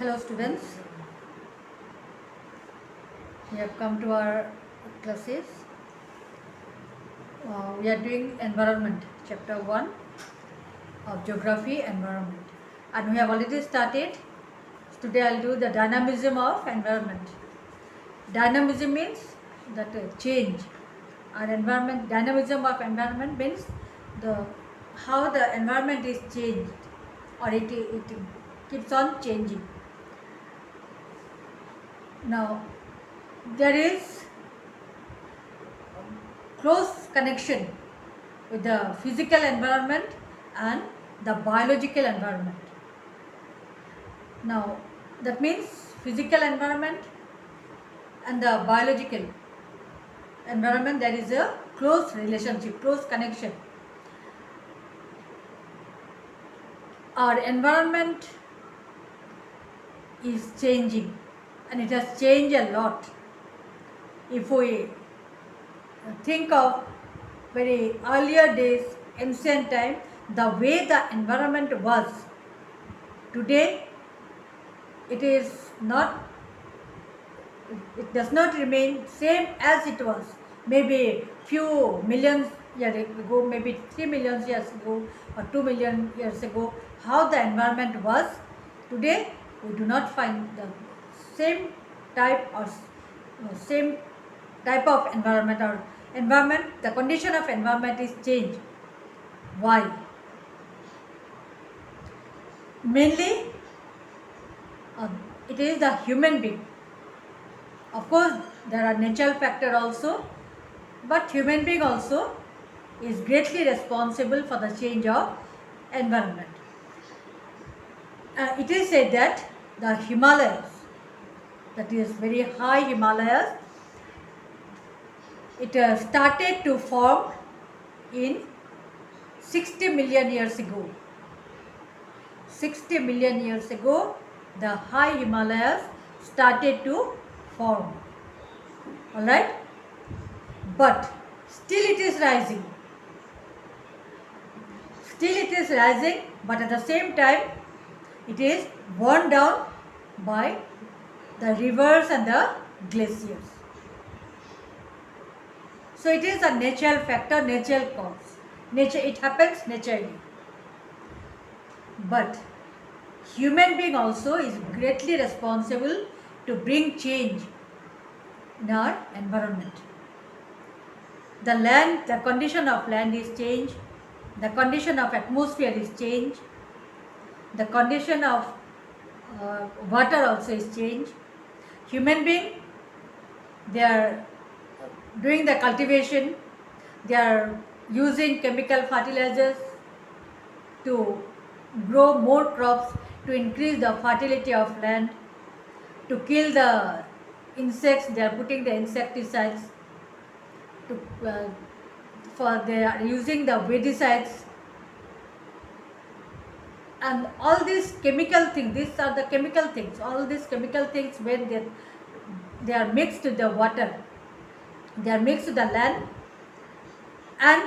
Hello students, we have come to our classes. We are doing environment, chapter 1 of geography environment, and we have already started. Today I will do the dynamism of environment. Dynamism means that change, and environment dynamism of environment means the how the environment is changed or it keeps on changing. Now there is close connection with the physical environment and the biological environment. Now that means physical environment and the biological environment, there is a close relationship, close connection. Our environment is changing and it has changed a lot. If we think of very earlier days, ancient time, the way the environment was, today it does not remain same as it was maybe few millions years ago, maybe 3 million years ago or 2 million years ago. How the environment was, today we do not find the same type or same type of environment, or environment, the condition of environment is changed. Why? Mainly it is the human being. Of course there are natural factor also, but human being also is greatly responsible for the change of environment. It is said that the Himalayas, that is very high Himalayas, it started to form in 60 million years ago. 60 million years ago, the high Himalayas started to form. Alright? But still it is rising. Still it is rising, but at the same time, it is worn down by the rivers and the glaciers. So it is a natural factor, natural cause. Nature, it happens naturally. But human being also is greatly responsible to bring change in our environment. The land, the condition of land is changed, the condition of atmosphere is changed, the condition of water also is changed. Human being, they are doing the cultivation, they are using chemical fertilizers to grow more crops, to increase the fertility of land, to kill the insects, they are putting the insecticides, they are using the weedicides, and all these chemical things, these are the chemical things, all these chemical things, when they are mixed with the water, they are mixed with the land, and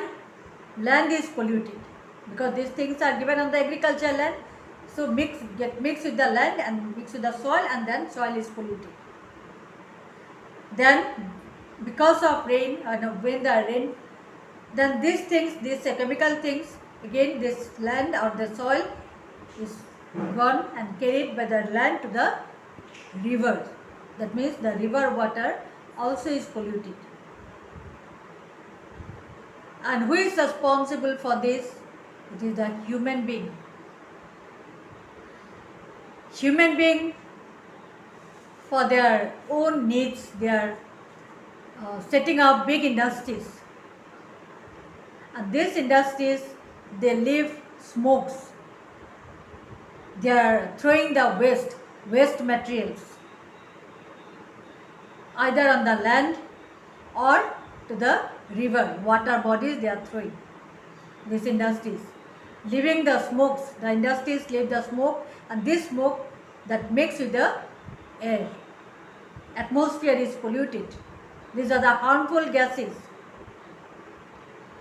land is polluted because these things are given on the agricultural land. So get mixed with the land and mixed with the soil, and then soil is polluted. Then because of rain, when the rain, then these things, these chemical things, again this land or the soil is gone and carried by the land to the river. That means the river water also is polluted. And who is responsible for this? It is the human being. Human being, for their own needs, they are setting up big industries. And these industries, they leave smokes. They are throwing the waste materials, either on the land or to the river, water bodies they are throwing. These industries, leaving the smokes, the industries leave the smoke, and this smoke that mixes with the air. Atmosphere is polluted. These are the harmful gases,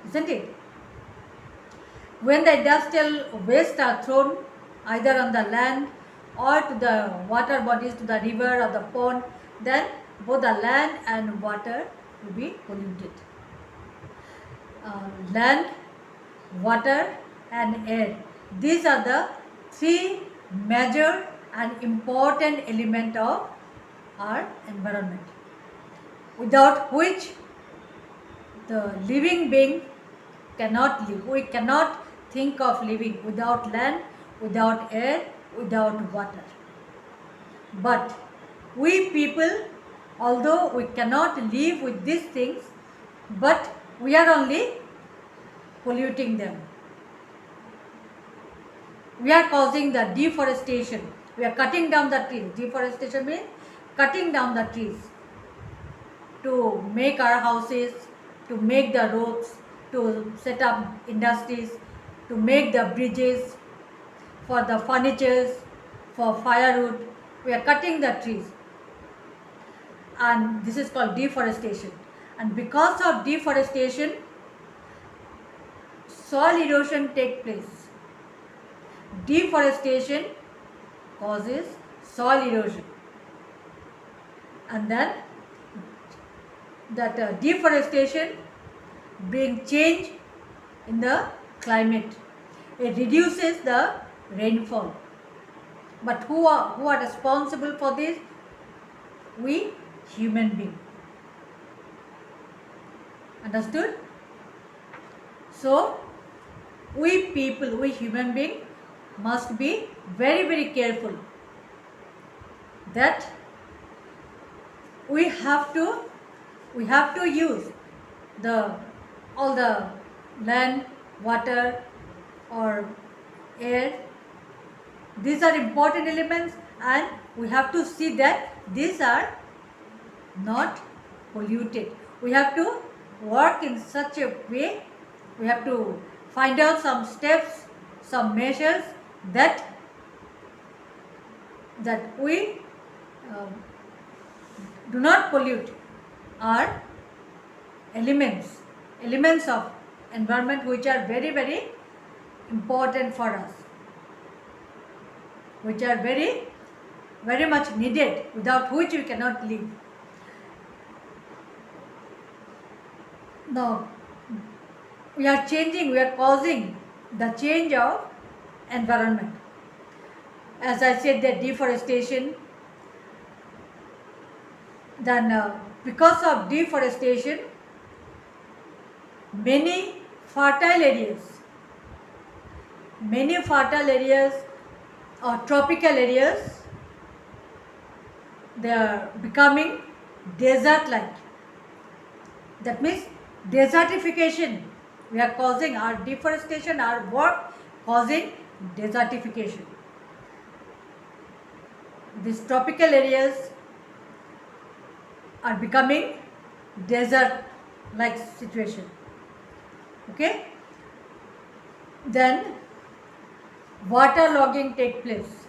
isn't it? When the industrial waste are thrown either on the land or to the water bodies, to the river or the pond, then both the land and water will be polluted. Land, water and air. These are the three major and important elements of our environment, without which the living being cannot live. We cannot think of living without land, without air, without water. But we people, although we cannot live with these things, but we are only polluting them. We are causing the deforestation. We are cutting down the trees. Deforestation means cutting down the trees to make our houses, to make the roads, to set up industries, to make the bridges, for the furnitures, for firewood. We are cutting the trees, and this is called deforestation. And because of deforestation, soil erosion takes place. Deforestation causes soil erosion, and then that deforestation brings change in the climate. It reduces the rainfall. But who are responsible for this? We human beings. Understood? So we people, we human beings must be very, very careful that we have to use all the land, water or air. These are important elements, and we have to see that these are not polluted. We have to work in such a way, we have to find out some steps, some measures that we do not pollute our elements of environment, which are very, very important for us, which are very, very much needed, without which we cannot live. Now, we are causing the change of environment. As I said, that deforestation, then because of deforestation, many fertile areas or tropical areas, they are becoming desert-like. That means desertification. We are causing our deforestation, our work causing desertification. These tropical areas are becoming desert-like situation. Okay? Then waterlogging takes place.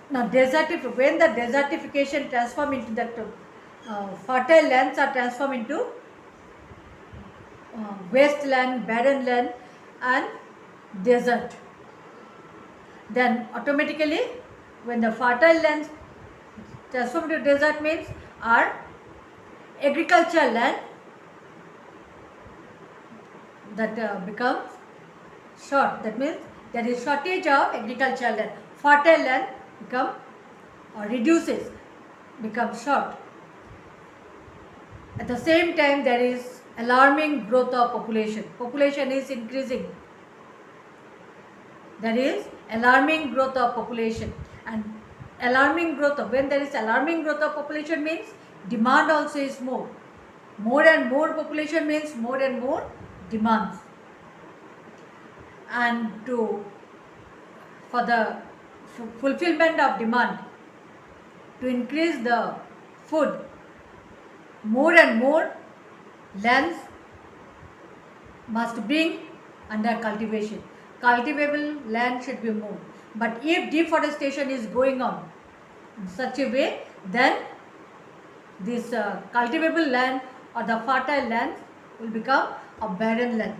Now, when the desertification transforms into that fertile lands are transformed into wasteland, barren land and desert, then automatically when the fertile lands transform into desert, means our agricultural land that becomes short. That means there is shortage of agricultural land. Fertile land reduces, becomes short. At the same time, there is alarming growth of population. Population is increasing. There is alarming growth of population, and when there is alarming growth of population means demand also is more. More and more population means more and more demands. And for the fulfillment of demand, to increase the food, more and more lands must bring under cultivation. Cultivable land should be more. But if deforestation is going on in such a way, then this cultivable land or the fertile land will become a barren land,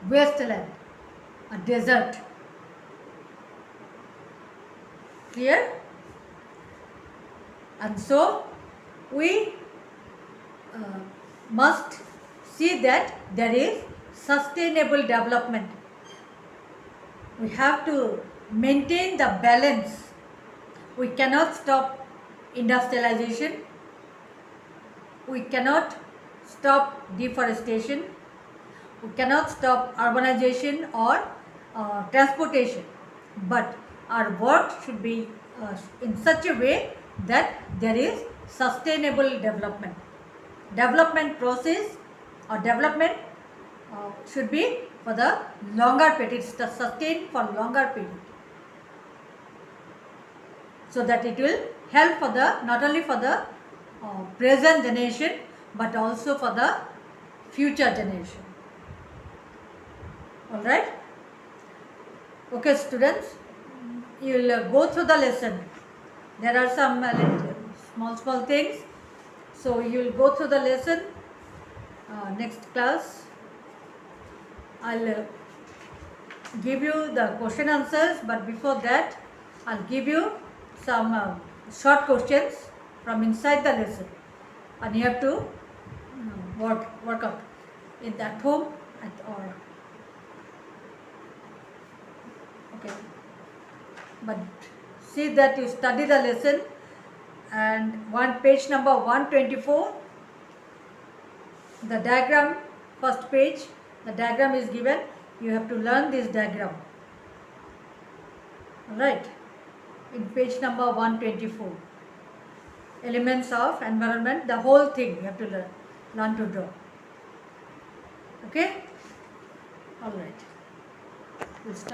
wasteland, a desert. Clear? And so we must see that there is sustainable development. We have to maintain the balance. We cannot stop industrialization. We cannot stop deforestation. We cannot stop urbanization or transportation. But our work should be in such a way that there is sustainable development. Development process or development should be for the longer period. It's sustained for longer period, so that it will help for the not only for the present generation but also for the future generation. All right. Okay, students, you will go through the lesson. There are some small things, so you will go through the lesson. Next class I'll give you the question answers, but before that I'll give you some short questions from inside the lesson, and you have to work out in at home or okay. But see that you study the lesson, and page number 124, the diagram, first page, the diagram is given. You have to learn this diagram. Alright, in page number 124, elements of environment, the whole thing you have to learn to draw. Okay? Alright, we'll stop.